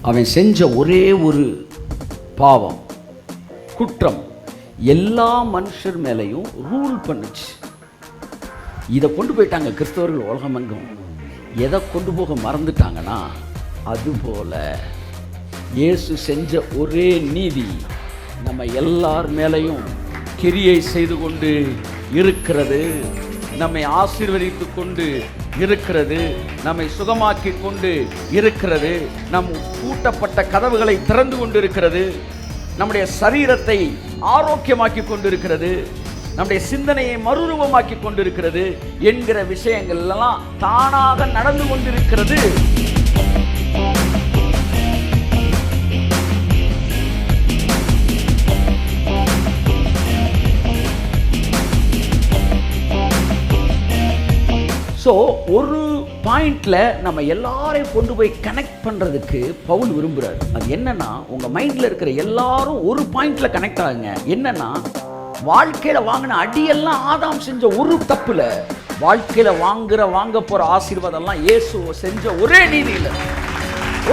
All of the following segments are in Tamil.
அவன் செஞ்ச ஒரே ஒரு பாவம், குற்றம் எல்லா மனுஷர் மேலையும் ரூல் பண்ணுச்சு. இதை கொண்டு போயிட்டாங்க கிறிஸ்தவர்கள் உலகமெங்கும். எதை கொண்டு போக மறந்துட்டாங்கன்னா, அதுபோல இயேசு செஞ்ச ஒரே நீதி நம்ம எல்லார் மேலையும் கிரியை செய்து கொண்டு இருக்கிறது, நம்மை ஆசீர்வதித்து கொண்டு இருக்கிறது, நம்மை சுகமாக்கி கொண்டு இருக்கிறது, நம் பூட்டப்பட்ட கதவுகளை திறந்து கொண்டு இருக்கிறது, நம்முடைய சரீரத்தை ஆரோக்கியமாக்கி கொண்டிருக்கிறது, நம்முடைய சிந்தனையை மறுரூபமாக்கி கொண்டிருக்கிறது என்கிற விஷயங்கள் எல்லாம் தானாக நடந்து கொண்டிருக்கிறது. ஸோ ஒரு பாயிண்டில் நம்ம எல்லாரையும் கொண்டு போய் கனெக்ட் பண்ணுறதுக்கு பவுல் விரும்புகிறார். அது என்னன்னா, உங்கள் மைண்டில் இருக்கிற எல்லாரும் ஒரு பாயிண்டில் கனெக்ட் ஆகுங்க. என்னன்னா, வாழ்க்கையில் வாங்கின அடியெல்லாம் ஆதாம் செஞ்ச ஒரு தப்புல, வாழ்க்கையில் வாங்க போகிற ஆசீர்வாதம்லாம் இயேசு செஞ்ச ஒரே நீதியில்,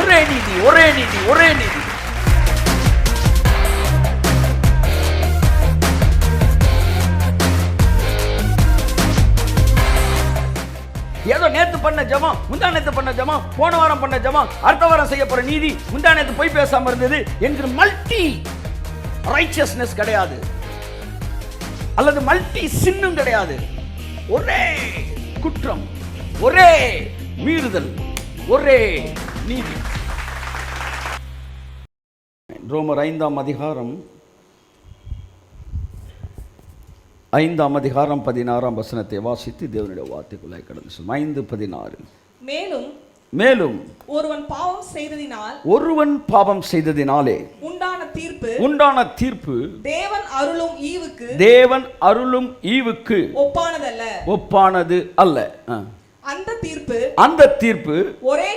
ஒரே நீதி, ஒரே நீதி, ஒரே நீதி. ஏதோ நேத்து பண்ண ஜெபம், முந்தா நேத்து பண்ண ஜெபம், போன வாரம் பண்ண ஜெபம், அடுத்த வாரம் செய்ய போற நீதி, முந்தா நேத்து போய் பேசாம இருந்தது என்கிற மல்டி ரைச்சஸ்னஸ் கிடையாது, அல்லது மல்டி சின்னும் கிடையாது. ஒரே குற்றம், ஒரே மீறுதல், ஒரே நீதி. ரோமர் 5ஆம் அதிகாரம் 16ஆம் வசனத்தை வாசித்து தேவனுடைய வார்த்தைக்குள்ளாய் கடந்து செல்லும். 5:16. மேலும் ஒருவன் பாவம் செய்ததினாலே உண்டான தீர்ப்பு தேவன் அருளும் ஈவுக்கு ஒப்பானது அல்ல. அந்த தீர்ப்பு ஒரே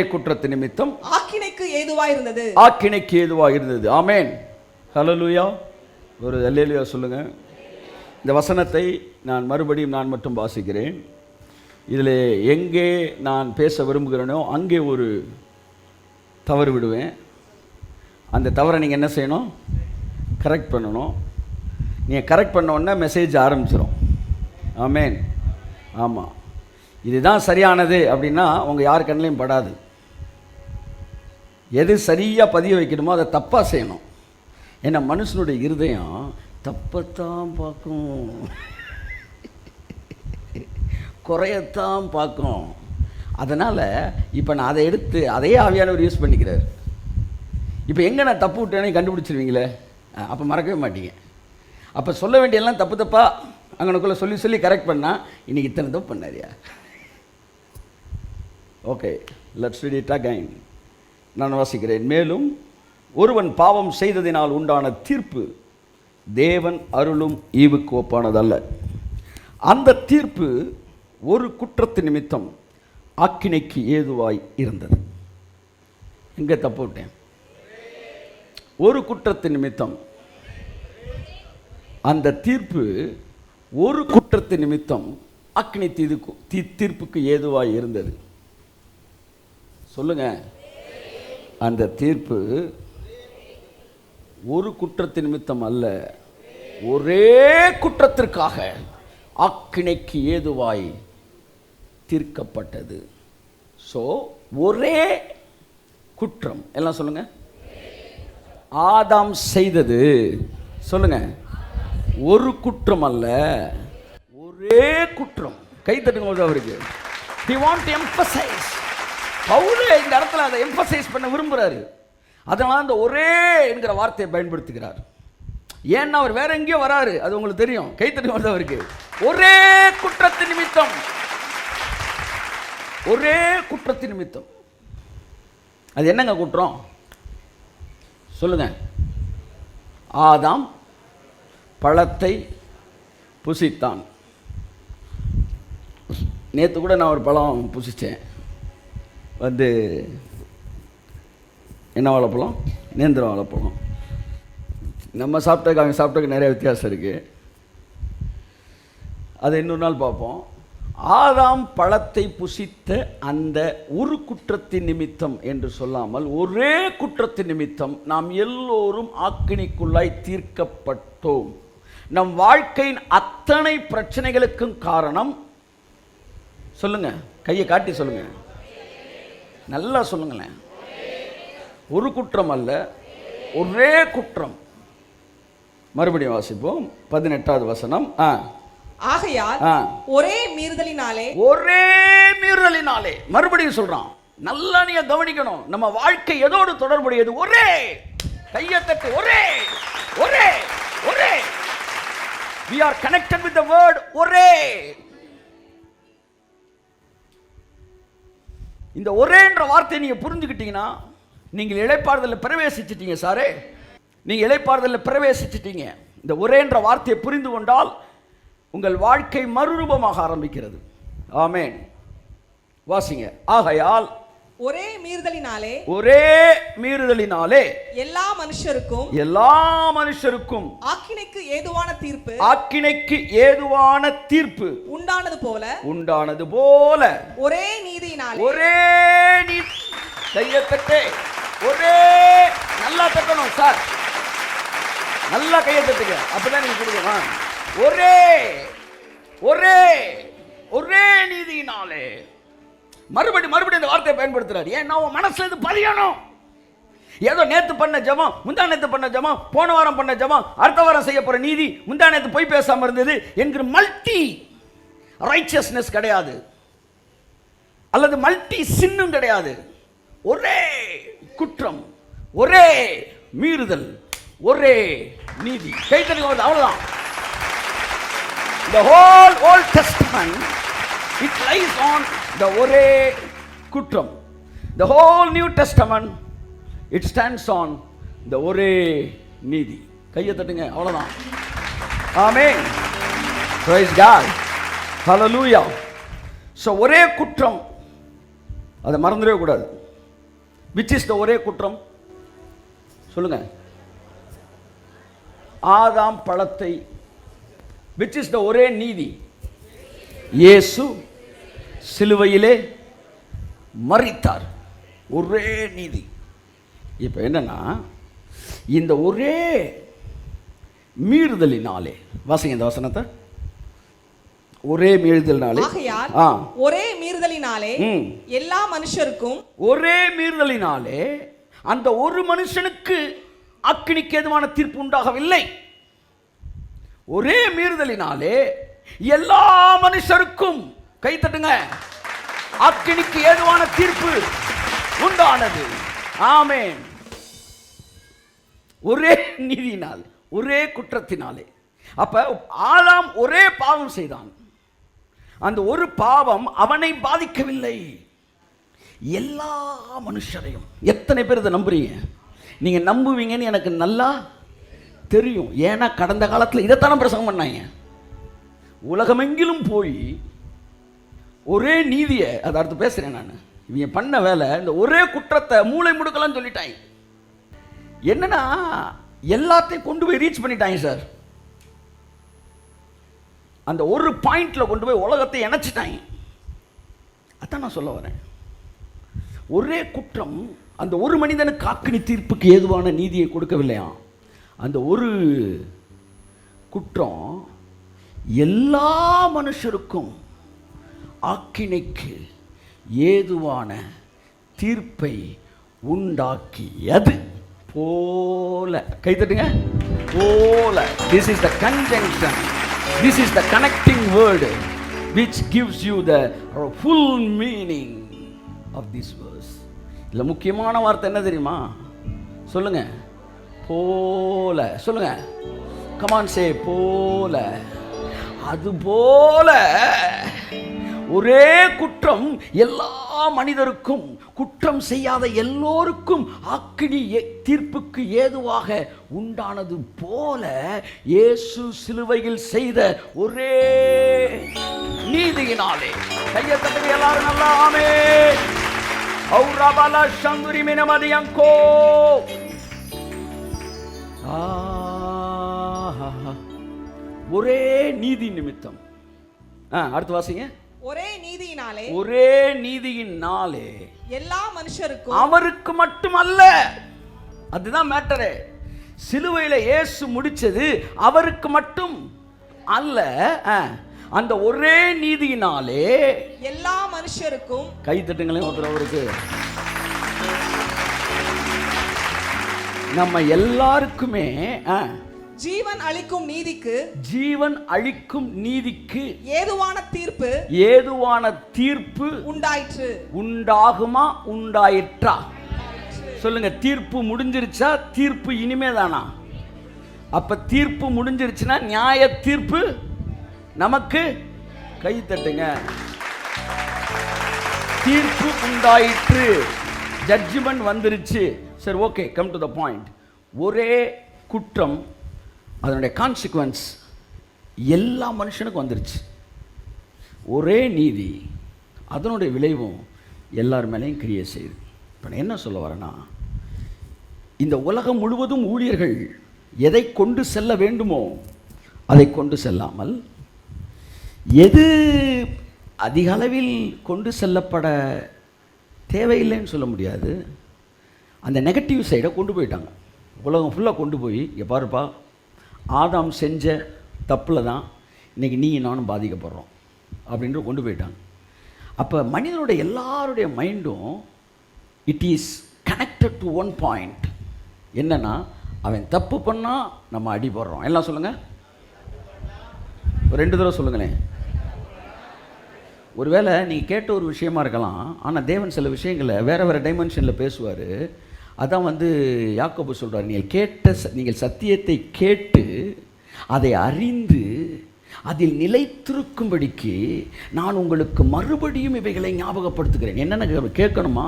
குற்றத்து நிமித்தம் ஆக்கினைக்கு ஏதுவாய் இருந்தது. ஆமென், ஹல்லேலூயா. ஒரு அல்லேலூயா சொல்லுங்க. இந்த வசனத்தை நான் மறுபடியும் மட்டும் வாசிக்கிறேன். இதில் எங்கே நான் பேச விரும்புகிறேனோ அங்கே ஒரு தவறு விடுவேன். அந்த தவறை நீங்கள் என்ன செய்யணும்? கரெக்ட் பண்ணணும். நீங்கள் கரெக்ட் பண்ண உடனே மெசேஜ் ஆரம்பிச்சிடும். ஆமென். ஆமாம், இதுதான் சரியானது அப்படின்னா உங்கள் யார் கண்ணிலையும் படாது. எது சரியாக பதிய வைக்கணுமோ அதை தப்பாக செய்யணும். ஏன்னா மனுஷனுடைய இருதயம் தப்பத்தான் பார்க்கும், குறையத்தான் பார்க்கும். அதனால் இப்போ நான் அதை எடுத்து அதையே ஆவியானவர் யூஸ் பண்ணிக்கிறார். இப்போ எங்கே நான் தப்பு விட்டேனே கண்டுபிடிச்சிருவீங்களே, அப்போ மறக்கவே மாட்டீங்க. அப்போ சொல்ல வேண்டியெல்லாம் தப்பாக அங்கனுக்குள்ளே சொல்லி கரெக்ட் பண்ணால் இன்றைக்கி இத்தனை தப்பு பண்ணாரியா. Okay, let's read it again. நான் வாசிக்கிறேன். மேலும் ஒருவன் பாவம் செய்ததினால் உண்டான தீர்ப்பு தேவன் அருளும் ஈவுக்கு ஒப்பானதல்ல. அந்த தீர்ப்பு ஒரு குற்றத்து நிமித்தம் ஆக்கினைக்கு ஏதுவாய் இருந்தது. எங்கே தப்பு விட்டேன்? ஒரு குற்றத்து நிமித்தம். அந்த தீர்ப்பு ஒரு குற்றத்து நிமித்தம் ஆக்கினை தீர்ப்புக்கு ஏதுவாய் இருந்தது. சொல்லுங்க. அந்த தீர்ப்பு ஒரு குற்றத்து நிமித்தம் அல்ல, ஒரே குற்றத்திற்காக ஆக்கினைக்கு ஏதுவாய் தீர்க்கப்பட்டது. ஸோ ஒரே குற்றம். எல்லாம் சொல்லுங்க. ஆதாம் செய்தது, சொல்லுங்க, ஒரு குற்றம் அல்ல, ஒரே குற்றம். கை தட்டுங்க அவருக்கு. He want to emphasize. Pavul இந்த இடத்துல அதை எம்பசைஸ் பண்ண விரும்புகிறாரு. அதனால அந்த ஒரே என்கிற வார்த்தையை பயன்படுத்துகிறார். ஏன்னா அவர் வேற எங்கேயோ வராரு, அது உங்களுக்கு தெரியும். கைத்தறி வருது அவருக்கு. ஒரே குற்றத்தின் நிமித்தம், ஒரே குற்றத்தின் நிமித்தம். அது என்னங்க குற்றம்? சொல்லுங்க. ஆதாம் பழத்தை புசித்தான். நேற்று கூட நான் ஒரு பழம் புசித்தேன். என்ன வாழைப்பழம்? நேந்திர வாழைப்பழம். நம்ம சாப்பிட்டதுக்கு அவங்க சாப்பிட்டதுக்கு நிறைய வித்தியாசம் இருக்குது. அதை இன்னொரு நாள் பார்ப்போம். ஆதாம் பழத்தை புசித்த அந்த ஒரு குற்றத்தின் நிமித்தம் என்று சொல்லாமல் ஒரே குற்றத்தின் நிமித்தம் நாம் எல்லோரும் ஆக்கினைக்குள்ளாய் தீர்க்கப்பட்டோம். நம் வாழ்க்கையின் அத்தனை பிரச்சனைகளுக்கும் காரணம், சொல்லுங்க, கையை காட்டி சொல்லுங்க, நல்லா சொல்லுங்களேன், ஒரு குற்றம் அல்ல, ஒரே குற்றம். மறுபடியும் வாசிப்போம் 18வது வசனம். ஆகையால் ஒரே மீறுதலினாலே, ஒரே மீறுதலினாலே, மறுபடியும் சொல்றான், நல்லா நீங்க கவனிக்கணும், நம்ம வாழ்க்கை எதோடு தொடர்புடையது? ஒரே, கையத்தட்டு, ஒரே ஒரே ஒரே. we are connected with the word ஒரே. இந்த ஒரேன்ற வார்த்தையை நீங்க புரிஞ்சுக்கிட்டீங்கன்னா நீங்கள் இளைப்பாறுதலில் பிரவேசிச்சிட்டீங்க. சாரே, நீங்க இளைப்பாறுதலில் பிரவேசிச்சிட்டீங்க. இந்த ஒரேன்ற வார்த்தையை புரிந்து கொண்டால் உங்கள் வாழ்க்கை மறுரூபமாக ஆரம்பிக்கிறது. ஆமென். வாசிங்க. ஆகையால் ஒரே மீறுதலினாலே, ஒரே மீறுதலினாலே எல்லா மனுஷருக்கும் ஆக்கினைக்கு ஏதுவான தீர்ப்பு உண்டானது போல ஒரே நீதியினாலே, ஒரே நீதி, கையத்தட்டே, ஒரே, நல்லா தட்டணும் சார், நல்லா கையை தட்டுங்க, அப்பதான் நீங்க கொடுக்கணும். ஒரே ஒரே ஒரே நீதியினாலே. மறுபடியும் இந்த வார்த்தையை பயன்படுத்துறாரு. ஏன்னா உன் மனசுல இது பதியணும். ஏதோ நேத்து பண்ண ஜெபம், முந்தா நேத்து பண்ண ஜெபம், போன வாரம் பண்ண ஜெபம், அடுத்த வாரம் செய்ய போற நீதி, முந்தா நேத்து போய் பேசாம இருந்தது என்கிற மல்டி ரைச்சியஸ்னஸ் கிடையாது, அல்லது மல்டி சின்னும் கிடையாது. ஒரே குற்றம், ஒரே மீறுதல், ஒரே நீதி. கைத்தறி அவ்வளவுதான். The whole Old Testament, it lies on the ஒரே குற்றம். The whole New Testament, it stands on the ஒரே நீதி. கையை தட்டுங்க, அவ்வளவுதான். ஆமென். Praise God. Hallelujah. So ஒரே குற்றம், அதை மறந்துடவே கூடாது. Which is the ஒரே குற்றம்? சொல்லுங்க. ஆதாம் பழத்தை. Which is the ஒரே நீதி? இயேசு சிலுவையிலே மரித்தார். ஒரே நீதி. இப்ப என்னன்னா, இந்த ஒரே மீறுதலினாலே, வாசிங்க இந்த வசனத்தை. ஒரே மீறுதலினாலே, ஒரே மீறுதலினாலே எல்லா மனுஷருக்கும், ஒரே மீறுதலினாலே அந்த ஒரு மனுஷனுக்கு அக்கினிக்கு ஏதுவான தீர்ப்பு உண்டாகவில்லை. ஒரே மீறுதலினாலே எல்லா மனுஷருக்கும், கை தட்டுங்க, அக்கினிக்கு ஏதுவான தீர்ப்பு உண்டானது. ஆமென். ஒரே நீதியினால், ஒரே குற்றத்தினாலே. அப்ப ஆதாம் ஒரே பாவம் செய்தான். அந்த ஒரு பாவம் அவனை பாதிக்கவில்லை, எல்லா மனுஷரையும். எத்தனை பேர் இதை நம்புறீங்க? நீங்க நம்புவீங்கன்னு எனக்கு நல்லா தெரியும். ஏன்னா கடந்த காலத்தில் இதைத்தான பிரசங்கம் பண்ணாங்க. உலகமெங்கிலும் போய் ஒரே நீதியை, அதை அடுத்து பேசுறேன் நான், இவங்க பண்ண வேலை இந்த ஒரே குற்றத்தை மூளை முடுக்கலாம் சொல்லிட்டாங்க. என்னன்னா எல்லாத்தையும் கொண்டு போய் ரீச் பண்ணிட்டாங்க சார். அந்த ஒரு பாயிண்ட்ல கொண்டு போய் உலகத்தை இணைச்சிட்டாங்க. அதான் நான் சொல்ல வரேன். ஒரே குற்றம் அந்த ஒரு மனிதனுக்கு அக்கினி தீர்ப்புக்கு ஏதுவான நீதியை கொடுக்கவில்லையா? அந்த ஒரு குற்றம் எல்லா மனுஷருக்கும் ஆக்கினைக்கு ஏதுவான தீர்ப்பை உண்டாக்கியது போல. கைத்தட்டுங்க. போல. This is the conjunction. This is the connecting word which gives you the full meaning of this verse. இதுல முக்கியமான வார்த்தை என்ன தெரியுமா? சொல்லுங்க. போல. சொல்லுங்க. Come on, say போல. அது போல ஒரே குற்றம் எல்லா மனிதருக்கும், குற்றம் செய்யாத எல்லோருக்கும் அக்கினி தீர்ப்புக்கு ஏதுவாக உண்டானது போல இயேசு சிலுவையில் செய்த ஒரே நீதியினாலே. கையை தட்டுங்க எல்லாரும் நல்லா. ஆமென். ஔரபல சங்குரி மினமதியங்கோ. ஒரே நீதி நிமித்தம். அடுத்து வாசிங்க. ஒரே நீதியினாலே எல்லா மனுஷருக்கும் அவருக்கு மட்டுமல்ல. அதுதான் மேட்டரே. சிலுவையில இயேசு முடிச்சது அவருக்கு மட்டும் அல்ல, அந்த ஒரே நீதியினாலே எல்லா மனுஷருக்கும். கை தட்டுங்களேன் ஒருத்தருக்கு. நம்ம எல்லாருக்குமே ஜீவன் அளிக்கும் நீதிக்கு ஏதுவான தீர்ப்பு உண்டாகுமா, உண்டாயிற்றா? சொல்லுங்க. தீர்ப்பு முடிஞ்சிருச்சா? தீர்ப்பு இனிமேதானா? அப்ப தீர்ப்பு முடிஞ்சிருச்சுன்னா நியாய தீர்ப்பு நமக்கு. கை தட்டுங்க. தீர்ப்பு உண்டாயிற்று, ஜட்ஜ்மெண்ட் வந்துருச்சு. சரி, okay, come to the point. ஒரே குற்றம், அதனுடைய கான்சிக்வன்ஸ் எல்லா மனுஷனுக்கும் வந்துருச்சு. ஒரே நீதி, அதனுடைய விளைவும் எல்லார் மேலேயும் கிரியை செய்யுது. இப்போ நான் என்ன சொல்ல வரேன்னா, இந்த உலகம் முழுவதும் ஊழியர்கள் எதை கொண்டு செல்ல வேண்டுமோ அதை கொண்டு செல்லாமல், எது அதிக அளவில் கொண்டு செல்லப்பட தேவையில்லைன்னு சொல்ல முடியாது, அந்த நெகட்டிவ் சைடை கொண்டு போயிட்டாங்க. உலகம் ஃபுல்லாக கொண்டு போய், இங்கே பாருப்பா, ஆதாம் செஞ்ச தப்பில் தான் இன்றைக்கி நீ நானும் பாதிக்கப்படுறோம் அப்படின்ற கொண்டு போயிட்டாங்க. அப்போ மனிதனுடைய எல்லாருடைய மைண்டும் it is connected to one point. என்னென்னா, அவன் தப்பு பண்ணால் நம்ம அடிபடுறோம். எல்லாம் சொல்லுங்கள், ஒரு 2 தடவை சொல்லுங்களேன். ஒருவேளை நீங்கள் கேட்ட ஒரு விஷயமா இருக்கலாம், ஆனால் தேவன் சில விஷயங்களை வேறு டைமென்ஷனில் பேசுவார். அதான் யாக்கோபு சொல்கிறார், நீங்கள் சத்தியத்தை கேட்டு அதை அறிந்து அதில் நிலைத்திருக்கும்படிக்கு நான் உங்களுக்கு மறுபடியும் இவைகளை ஞாபகப்படுத்துகிறேன். என்னென்ன கேட்கணுமா,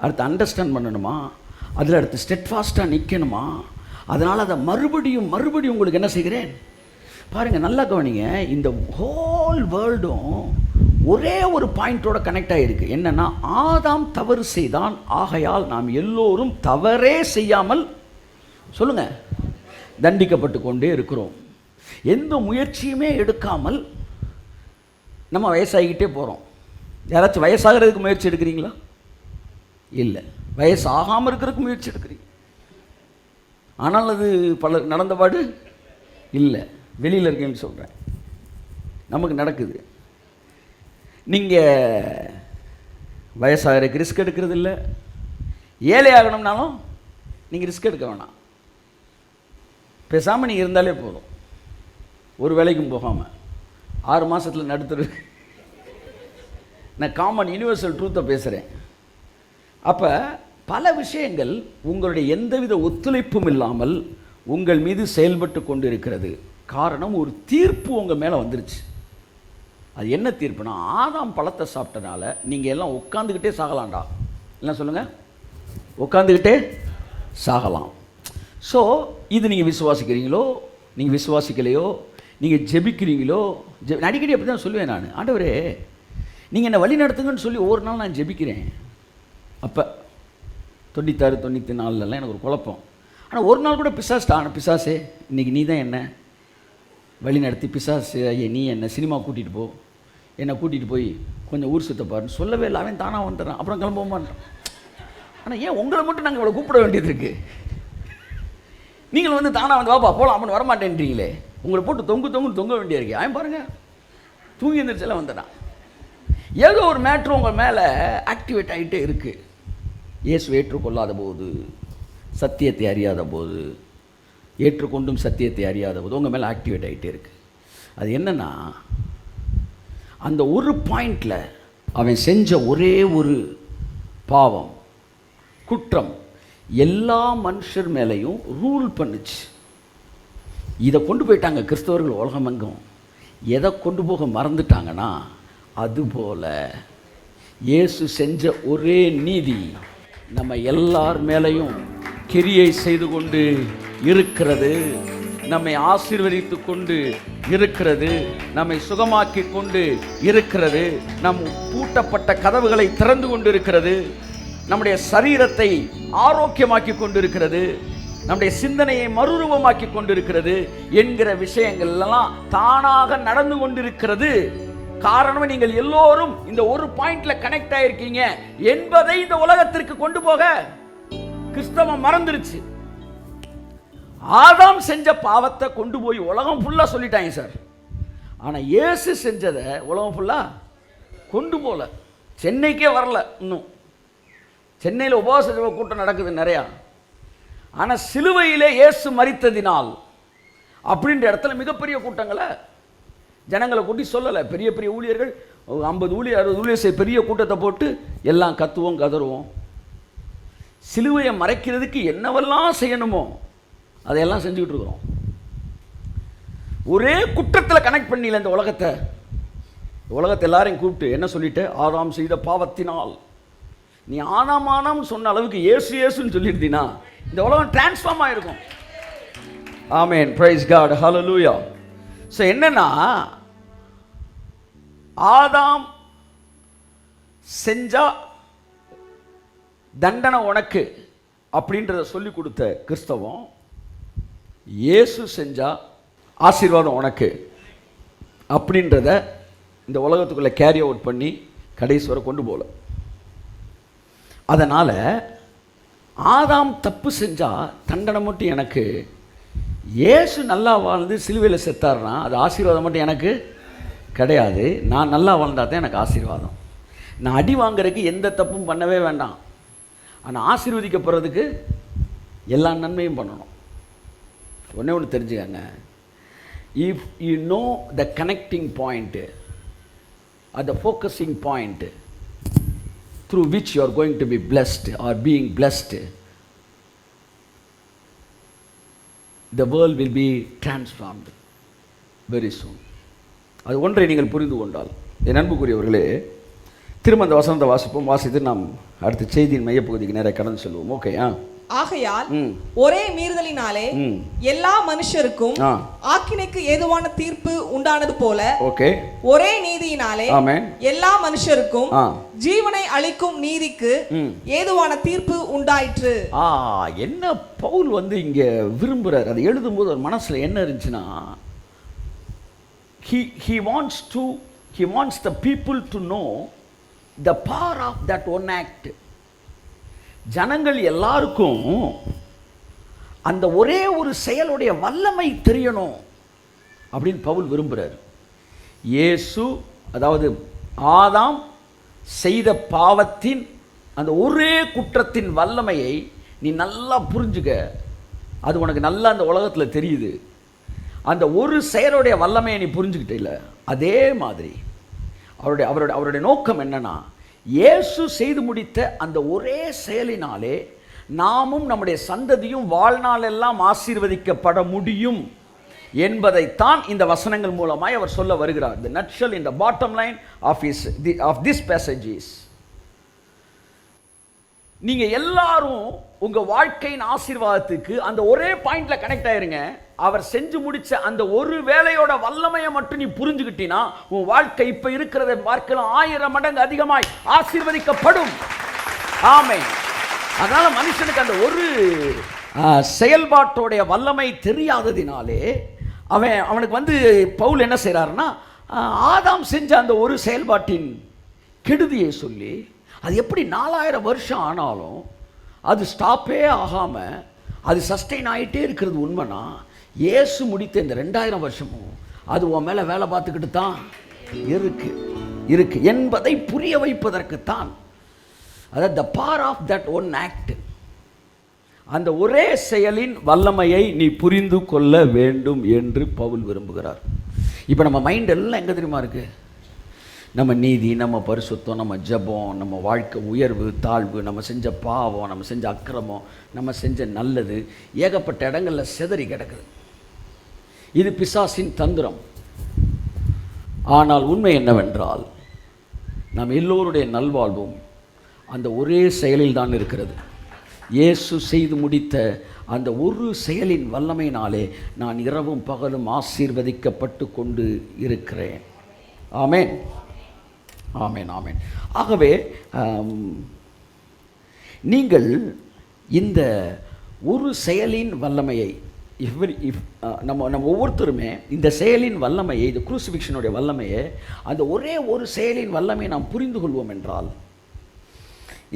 அடுத்து அண்டர்ஸ்டாண்ட் பண்ணணுமா, அதில் அடுத்து ஸ்டெட்ஃபாஸ்ட்டாக நிற்கணுமா, அதனால் அதை மறுபடியும் உங்களுக்கு என்ன செய்கிறேன். பாருங்கள், நல்லா கவனிங்க. இந்த ஹோல் வேர்ல்டும் ஒரே ஒரு பாயிண்டோட கனெக்ட் ஆகிருக்கு. என்னென்னா, ஆதாம் தவறு செய்தான், ஆகையால் நாம் எல்லோரும் தவறே செய்யாமல் சொல்லுங்கள் தண்டிக்கப்பட்டு கொண்டே இருக்கிறோம். எந்த முயற்சியுமே எடுக்காமல் நம்ம வயசாகிக்கிட்டே போகிறோம். யாராச்சும் வயசாகிறதுக்கு முயற்சி எடுக்கிறீங்களா? இல்லை. வயசாகாமல் இருக்கிறதுக்கு முயற்சி எடுக்கிறீங்க. ஆனால் அது பல நடந்தபாடு இல்லை. வெளியில் இருக்கேன்னு சொல்கிறேன், நமக்கு நடக்குது. நீங்கள் வயசாகிறதுக்கு ரிஸ்க் எடுக்கிறது இல்லை. ஏழை ஆகணும்னாலும் நீங்கள் ரிஸ்க் எடுக்க வேணாம். பேசாமல் நீங்கள் இருந்தாலே போதும். ஒரு வேலைக்கும் போகாமல் 6 மாதத்தில் நடுத்தரு. நான் காமன் யூனிவர்சல் ட்ரூத்தை பேசுகிறேன். அப்போ பல விஷயங்கள் உங்களுடைய எந்தவித ஒத்துழைப்பும் இல்லாமல் உங்கள் மீது செயல்பட்டு கொண்டு இருக்கிறது. காரணம், ஒரு தீர்ப்பு உங்கள் மேலே வந்துருச்சு. அது என்ன தீர்ப்புனா, ஆதாம் பழத்தை சாப்பிட்டனால நீங்கள் எல்லாம் உட்காந்துக்கிட்டே சாகலாம்டா. எல்லாம் சொல்லுங்கள், உட்காந்துக்கிட்டே சாகலாம். ஸோ இது நீங்கள் விசுவாசிக்கிறீங்களோ, நீங்கள் விசுவாசிக்கலையோ, நீங்கள் ஜெபிக்கிறீங்களோ, அடிக்கடி அப்படி தான் சொல்லுவேன் நான். ஆண்டவரே, நீங்கள் என்னை வழி நடத்துங்கன்னு சொல்லி ஒவ்வொரு நாள் நான் ஜெபிக்கிறேன். அப்போ 96, 94 எனக்கு ஒரு குழப்பம். ஆனால் ஒரு நாள் கூட பிசாசே இன்றைக்கி நீ தான் என்ன வழி நடத்தி, பிசாசு ஐயா நீ என்ன சினிமா கூட்டிகிட்டு போ, என்னை கூட்டிகிட்டு போய் கொஞ்சம் ஊர் சுத்த பாருன்னு சொல்லவே இல்லை. அவன் தானாக வந்துடுறான், அப்புறம் கிளம்பமாட்டான். ஆனால் ஏன் உங்களை மட்டும் நாங்கள் இவ்வளோ கூப்பிட வேண்டியது இருக்குது? நீங்கள் தானாக வாப்பா போகலாம் அப்படின்னு வரமாட்டேன்றீங்களே. உங்களை போட்டு தொங்க வேண்டியிருக்கு. அவன் பாருங்கள் தூங்கி எழுந்திரிச்செல்லாம் வந்துட்டான். ஏதோ ஒரு மேட்ரு உங்கள் மேலே ஆக்டிவேட் ஆகிட்டே இருக்குது. இயேசு ஏற்றுக்கொள்ளாத போது, சத்தியத்தை அறியாத போது, ஏற்றுக்கொண்டும் சத்தியத்தை அறியாத போது உங்கள் மேலே ஆக்டிவேட் ஆகிட்டே இருக்குது. அது என்னென்னா, அந்த ஒரு பாயிண்டில் அவன் செஞ்ச ஒரே ஒரு பாவம், குற்றம் எல்லா மனுஷர் மேலேயும் ரூல் பண்ணுச்சு. இதை கொண்டு போயிட்டாங்க கிறிஸ்தவர்கள் உலகமெங்கும். எதை கொண்டு போக மறந்துட்டாங்கன்னா, அதுபோல் இயேசு செஞ்ச ஒரே நீதி நம்ம எல்லார் மேலேயும் கிரியை செய்து கொண்டு இருக்கிறது. நம்மை ஆசீர்வதித்து கொண்டு இருக்கிறது, நம்மை சுகமாக்கி கொண்டு இருக்கிறது, நம் பூட்டப்பட்ட கதவுகளை திறந்து கொண்டு இருக்கிறது, நம்முடைய சரீரத்தை ஆரோக்கியமாக்கி கொண்டிருக்கிறது, நம்முடைய சிந்தனையை மறுரூபமாக்கி கொண்டிருக்கிறது என்கிற விஷயங்கள் எல்லாம் தானாக நடந்து கொண்டிருக்கிறது. காரணம் நீங்கள் எல்லோரும் இந்த ஒரு பாயிண்ட்ல கனெக்ட் ஆயிருக்கீங்க என்பதை இந்த உலகத்திற்கு கொண்டு போக கிறிஸ்தவம் மறந்துருச்சு. ஆதாம் செஞ்ச பாவத்தை கொண்டு போய் உலகம் ஃபுல்லா சொல்லிட்டாங்க சார். ஆனா இயேசு செஞ்சதை உலகம் ஃபுல்லா கொண்டு போல. சென்னைக்கே வரல. இன்னும் சென்னையில் உபவாச கூட்டம் நடக்குது நிறையா. ஆனா சிலுவையிலே இயேசு மரித்ததினால் அப்படின்ற இடத்துல மிகப்பெரிய கூட்டங்களை ஜனங்களை கூட்டி சொல்லலை. பெரிய பெரிய ஊழியர்கள் 50 ஊழியர் 60 ஊழியர் பெரிய கூட்டத்தை போட்டு எல்லாம் கத்துவோம் கதறுவோம். சிலுவையை மறைக்கிறதுக்கு என்னவெல்லாம் செய்யணுமோ அதையெல்லாம் செஞ்சுக்கிட்டு இருக்கிறோம். ஒரே குற்றத்தில் கனெக்ட் பண்ணல இந்த உலகத்தை எல்லாரையும் கூப்பிட்டு என்ன சொல்லிட்டு, ஆதாம் செய்த பாவத்தினால் நீ ஆனாம் சொன்ன அளவுக்கு இயேசு இயேசுன்னு சொல்லியிருந்தீங்கன்னா இந்த உலகம் டிரான்ஸ்ஃபார்ம் ஆயிருக்கும். ஆமென், பிரைஸ் காட், ஹல்லேலூயா. ஸோ என்னன்னா, ஆதாம் செஞ்சா தண்டனை உனக்கு அப்படின்றத சொல்லி கொடுத்த கிறிஸ்தவம், இயேசு செஞ்சா ஆசீர்வாதம் உனக்கு அப்படின்றத இந்த உலகத்துக்குள்ளே கேரி அவுட் பண்ணி கடைசி வரை கொண்டு போகல. அதனால் ஆதாம் தப்பு செஞ்சால் தண்டனை மட்டும் எனக்கு, இயேசு நல்லா வாழ்ந்து சிலுவையில் செத்தார்னா அது ஆசீர்வாதம் மட்டும் எனக்கு கிடையாது. நான் நல்லா வாழ்ந்தா தான் எனக்கு ஆசீர்வாதம். நான் அடி வாங்குறதுக்கு எந்த தப்பும் பண்ணவே வேண்டாம். ஆனால் ஆசீர்வதிக்கப்படுறதுக்கு எல்லா நன்மையும் பண்ணணும். ஒன்றே ஒன்று தெரிஞ்சுக்கங்க, if you know the connecting point or the focusing point through which you are going to be blessed or being blessed, the world will be transformed very soon. அது ஒன்றை நீங்கள் புரிந்து கொண்டால், என் அன்புக்குரியவர்களே, திரும்ப அந்த வசனத்தை வாசித்து நாம் அடுத்த செய்தியின் மையப்பகுதிக்கு நேராக கடந்து செல்வோம். ஓகே? ஆகையால் ஒரே மீறுதலினாலே எல்லா மனுஷருக்கும் ஆக்கினைக்கு ஏதுவான தீர்ப்பு உண்டானது போல, ஓகே, ஒரே நீதியினாலே எல்லா மனுஷருக்கும் ஜீவனை அளிக்கும் நீதிக்கு ஏதுவான தீர்ப்பு உண்டாயிற்று. என்ன பவுல் இங்க விரும்புறார், அதை எழுதும்போது ஒரு மனசுல என்ன இருந்துச்சுன்னா, he wants the people to know the power of that one act. ஜனங்கள் எல்லாருக்கும் அந்த ஒரே ஒரு செயலுடைய வல்லமை தெரியணும் அப்படின்னு பவுல் விரும்புகிறார். இயேசு, அதாவது ஆதாம் செய்த பாவத்தின் அந்த ஒரே குற்றத்தின் வல்லமையை நீ நல்லா புரிஞ்சுக்க. அது உனக்கு நல்லா அந்த உலகத்தில் தெரியுது. அந்த ஒரு செயலுடைய வல்லமையை நீ புரிஞ்சுக்கிட்ட இல்லை, அதே மாதிரி அவருடைய நோக்கம் என்னன்னா, இயேசு செய்து முடித்த அந்த ஒரே செயலினாலே நாமும் நம்முடைய சந்ததியும் வாழ்நாள் எல்லாம் ஆசீர்வதிக்கப்பட முடியும் என்பதைத்தான் இந்த வசனங்கள் மூலமாய் அவர் சொல்ல வருகிறார். The nutshell in the bottom line of this passage is, நீங்க எல்லாரும் உங்க வாழ்க்கையின் ஆசீர்வாதத்துக்கு அந்த ஒரே பாயிண்ட்ல கனெக்ட் ஆயிருங்க. அவர் செஞ்சு முடிச்ச அந்த ஒரு வேலையோட வல்லமையை மட்டும் நீ புரிஞ்சுக்கிட்டீன்னா உன் வாழ்க்கை இப்ப இருக்கிறதை பார்க்கலாம் 1000 மடங்கு அதிகமாய் ஆசீர்வதிக்கப்படும். ஆமென். அதனால மனுஷனுக்கு அந்த ஒரு செயல்பாட்டோடைய வல்லமை தெரியாததினாலே அவனுக்கு பவுல் என்ன செய்யறாருன்னா, ஆதாம் செஞ்ச அந்த ஒரு செயல்பாட்டின் கெடுதியை சொல்லி, அது எப்படி 4000 வருஷம் ஆனாலும் அது ஸ்டாப்பே ஆகாமல் அது சஸ்டெயின் ஆகிட்டே இருக்கிறது உண்மைனா, இயேசு முடித்த இந்த 2000 வருஷமும் அது உன் மேலே வேலை பார்த்துக்கிட்டு தான் இருக்கு என்பதை புரிய வைப்பதற்குத்தான், அதாவது the power of that one act, அந்த ஒரே செயலின் வல்லமையை நீ புரிந்து கொள்ள வேண்டும் என்று பவுல் விரும்புகிறார். இப்போ நம்ம மைண்ட் எல்லாம் எங்கே தெரியுமா இருக்கு? நம்ம நீதி, நம்ம பரிசுத்தம், நம்ம ஜெபம், நம்ம வாழ்க்கை உயர்வு தாழ்வு, நம்ம செஞ்ச பாவம், நம்ம செஞ்ச அக்கிரமம், நம்ம செஞ்ச நல்லது, ஏகப்பட்ட இடங்களில் சிதறி கிடக்குது. இது பிசாசின் தந்திரம். ஆனால் உண்மை என்னவென்றால், நாம் எல்லோருடைய நல்வாழ்வும் அந்த ஒரே செயலில் தான் இருக்கிறது. இயேசு செய்து முடித்த அந்த ஒரு செயலின் வல்லமையினாலே நான் இரவும் பகலும் ஆசீர்வதிக்கப்பட்டு கொண்டு இருக்கிறேன். ஆமென், ஆமென், ஆமென். ஆகவே நீங்கள் இந்த ஒரு செயலின் வல்லமையை நம்ம ஒவ்வொருத்தருமே இந்த செயலின் வல்லமையை, இந்த குரூசிஃபிக்ஷனுடைய வல்லமையை, அந்த ஒரே ஒரு செயலின் வல்லமையை நாம் புரிந்து கொள்வோம் என்றால்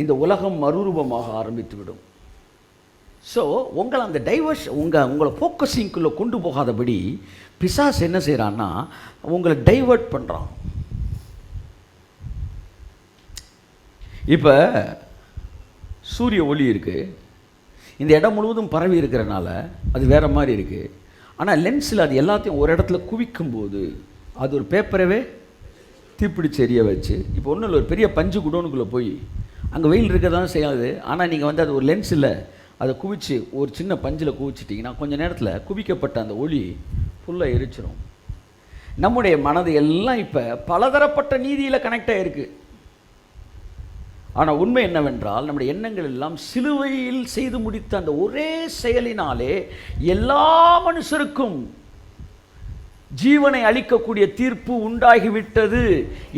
இந்த உலகம் மறுரூபமாக ஆரம்பித்துவிடும். ஸோ உங்களை அந்த உங்களை ஃபோக்கஸிங்குள்ளே கொண்டு போகாதபடி பிசாசு என்ன செய்கிறான்னா உங்களை டைவர்ட் பண்ணுறான். இப்போ சூரிய ஒளி இருக்குது, இந்த இடம் முழுவதும் பரவி இருக்கிறனால அது வேறு மாதிரி இருக்குது. ஆனால் லென்ஸில் அது எல்லாத்தையும் ஒரு இடத்துல குவிக்கும்போது அது ஒரு பேப்பரவே தீப்பிடிச்சு எரிய வச்சு, இப்போ ஒன்றும் இல்லை, ஒரு பெரிய பஞ்சு குடோனுக்குள்ளே போய் அங்கே வெயில் இருக்க தான் செய்யாது. ஆனால் நீங்கள் வந்து அது ஒரு லென்ஸில் அதை குவிச்சு ஒரு சின்ன பஞ்சில் குவிச்சிட்டிங்கன்னா கொஞ்சம் நேரத்தில் குவிக்கப்பட்ட அந்த ஒளி ஃபுல்லாக எரிச்சிடும். நம்முடைய மனது எல்லாம் இப்போ பலதரப்பட்ட நீதியில் கனெக்ட் ஆகிருக்கு. ஆனால் உண்மை என்னவென்றால் நம்முடைய எண்ணங்கள் எல்லாம் சிலுவையில் செய்து முடித்த அந்த ஒரே செயலினாலே எல்லா மனுஷருக்கும் ஜீவனை அளிக்கக்கூடிய தீர்ப்பு உண்டாகிவிட்டது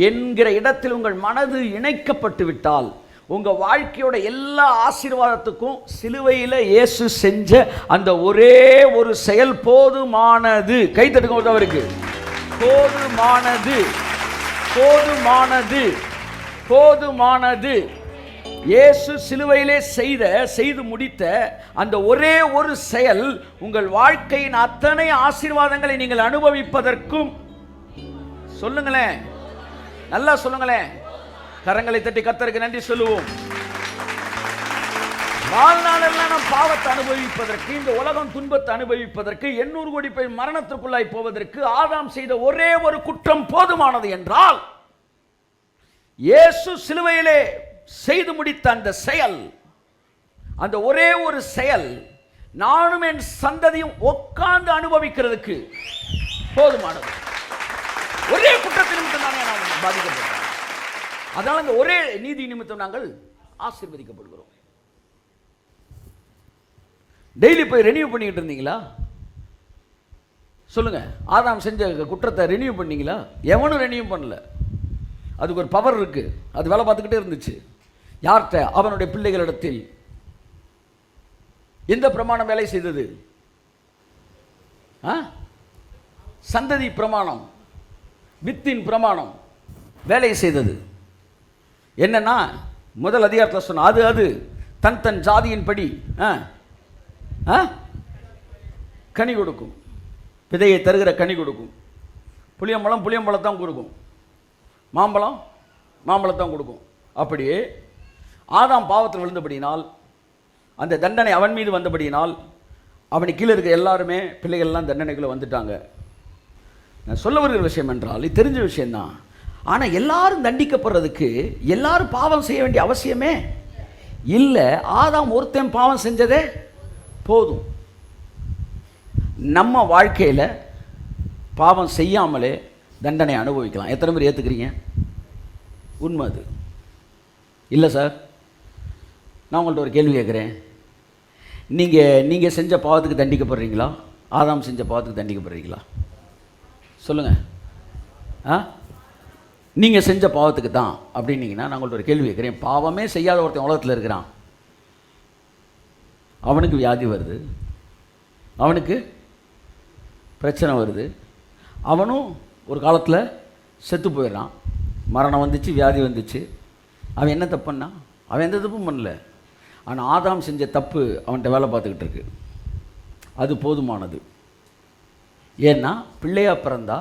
என்கிற இடத்தில் உங்கள் மனது இணைக்கப்பட்டு விட்டால் உங்கள் வாழ்க்கையோட எல்லா ஆசீர்வாதத்துக்கும் சிலுவையில் இயேசு செஞ்ச அந்த ஒரே ஒரு செயல் போதுமானது. கை தட்டுங்க அவருக்கு. போதுமானது, போதுமானது, போதுமானது. இயேசு சிலுவையிலே செய்து முடித்த அந்த ஒரே ஒரு செயல் உங்கள் வாழ்க்கையின் அத்தனை ஆசீர்வாதங்களை நீங்கள் அனுபவிப்பதற்கும். சொல்லுங்களேன், நல்லா சொல்லுங்களேன். கரங்களை தட்டி கர்த்தருக்கு நன்றி சொல்லுவோம். வாழ்நாளெல்லாம் நாம் பாவத்தை அனுபவிப்பதற்கு, இந்த உலகம் துன்பத்தை அனுபவிப்பதற்கு, 800 கோடி பேர் மரணத்திற்குள்ளாய் போவதற்கு ஆதாம் செய்த ஒரே ஒரு குற்றம் போதுமானது என்றால், இயேசு சிலுவையிலே செய்து முடித்த அந்த செயல், அந்த ஒரே ஒரு செயல் நானும் என் சந்ததியும் உட்கார்ந்து அனுபவிக்கிறதுக்கு போதுமானது. ஒரே குற்றத்தின் நிமித்தம் தானே நாம் பாதிக்கப்பட்டோம். அதனால் அந்த ஒரே நீதி நிமித்தம் நாங்கள் ஆசீர்வதிக்கப்படுகிறோம். டெய்லி போய் ரெனியூ பண்ணிக்கிட்டு இருந்தீங்களா? சொல்லுங்க. ஆதாம் செஞ்ச குற்றத்தை ரெனியூ பண்ணீங்களா? எவனும் ரெனியூ பண்ணல. அதுக்கு ஒரு பவர் இருக்கு, அது வேலை பார்த்துக்கிட்டே இருந்துச்சு. யார்கிட்ட? அவனுடைய பிள்ளைகளிடத்தில். எந்த பிரமாணம் வேலை செய்தது? சந்ததி பிரமாணம், வித்தின் பிரமாணம் வேலை செய்தது. என்னன்னா முதல் அதிகாரத்தில் சொன்ன அது தன் தன் ஜாதியின் படி கனி கொடுக்கும். விதையை தருகிற கனி கொடுக்கும். புளியம்பழம் புளியம்பழத்தான் கொடுக்கும், மாம்பழம் மாம்பழத்தான் கொடுக்கும். அப்படியே ஆதாம் பாவத்தில் விழுந்தபடியினால், அந்த தண்டனை அவன் மீது வந்தபடியினால், அவனுக்கு கீழே இருக்க எல்லாருமே பிள்ளைகள்லாம் தண்டனைக்குள்ளே வந்துட்டாங்க. நான் சொல்ல வருகிற விஷயம் என்றால் இது தெரிஞ்ச விஷயம்தான். ஆனால் எல்லாரும் தண்டிக்கப்படுறதுக்கு எல்லாரும் பாவம் செய்ய வேண்டிய அவசியமே இல்லை. ஆதாம் ஒருத்தன் பாவம் செஞ்சதே போதும். நம்ம வாழ்க்கையில் பாவம் செய்யாமலே தண்டனை அனுபவிக்கலாம். எத்தனை பேர் ஏற்றுக்கிறீங்க? உண்மை அது இல்லை சார். நான் உங்கள்கிட்ட ஒரு கேள்வி கேட்குறேன். நீங்கள் செஞ்ச பாவத்துக்கு தண்டிக்கப்படுறீங்களா? ஆதாம் செஞ்ச பாவத்துக்கு தண்டிக்கப்படுறீங்களா? சொல்லுங்கள். நீங்கள் செஞ்ச பாவத்துக்கு தான் அப்படின்னீங்கன்னா நான் உங்கள்கிட்ட ஒரு கேள்வி கேட்குறேன். பாவமே செய்யாத ஒருத்தன் உலகத்தில் இருக்கிறான், அவனுக்கு வியாதி வருது, அவனுக்கு பிரச்சனை வருது, அவனும் ஒரு காலத்தில் செத்து போயிடுறான், மரணம் வந்துச்சு, வியாதி வந்துச்சு. அவன் என்ன தப்பு பண்ணான்? அவன் எந்த தப்பும் பண்ணல. ஆனால் ஆதாம் செஞ்ச தப்பு அவன்கிட்ட வேலை பார்த்துக்கிட்டு இருக்கு. அது போதுமானது. ஏன்னா பிள்ளையாக பிறந்தா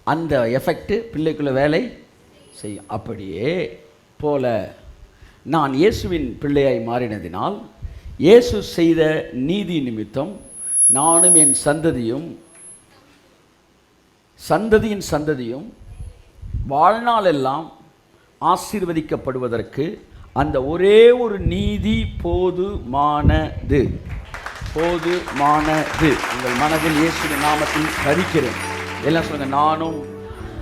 அந்த எஃபெக்ட் பிள்ளைக்குள்ள வேலை செய்யும். அப்படியே போல நான் இயேசுவின் பிள்ளையாய் மாறினதினால், இயேசு செய்த நீதி நிமித்தம் நானும் என் சந்ததியும் சந்ததியின் சந்ததியும் வாழ்நாளெல்லாம் ஆசீர்வதிக்கப்படுவதற்கு அந்த ஒரே ஒரு நீதி போதுமானது. போதுமானது. உங்கள் மனதில் இயேசுவின் நாமத்தில் கரிக்கிறேன். எல்லாம் சொல்லுங்கள். நானும்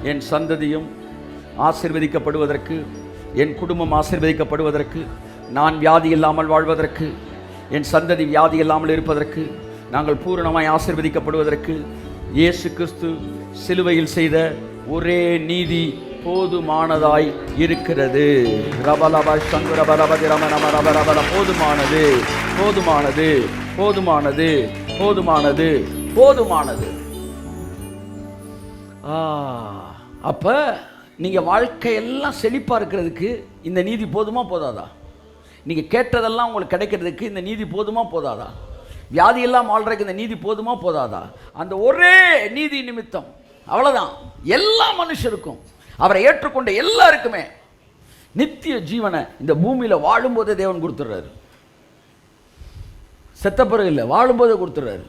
என் சந்ததியும் ஆசீர்வதிக்கப்படுவதற்கு, என் குடும்பம் ஆசீர்வதிக்கப்படுவதற்கு, நான் வியாதி இல்லாமல் வாழ்வதற்கு, என் சந்ததி வியாதி இல்லாமல் இருப்பதற்கு, நாங்கள் பூரணமாய் ஆசீர்வதிக்கப்படுவதற்கு இயேசு கிறிஸ்து சிலுவையில் செய்த ஒரே நீதி போதுமானதாய் இருக்கிறது. போதுமானது, போதுமானது, போதுமானது. போதுமானது, போதுமானது. அப்ப நீங்க வாழ்க்கையெல்லாம் செழிப்பா இருக்கிறதுக்கு இந்த நீதி போதுமா போதாதா? நீங்க கேட்டதெல்லாம் உங்களுக்கு கிடைக்கிறதுக்கு இந்த நீதி போதுமா போதாதா? வியாதியெல்லாம் வாழ்றதுக்கு இந்த நீதி போதுமா போதாதா? அந்த ஒரே நீதி நிமித்தம், அவ்வளவுதான். எல்லா மனுஷருக்கும், அவரை ஏற்றுக்கொண்ட எல்லாருக்குமே நித்திய ஜீவனை இந்த பூமியில வாழும்போதே தேவன் கொடுத்துடுறாரு. செத்த பிறகு இல்லை, வாழும்போதே கொடுத்துடுறாரு.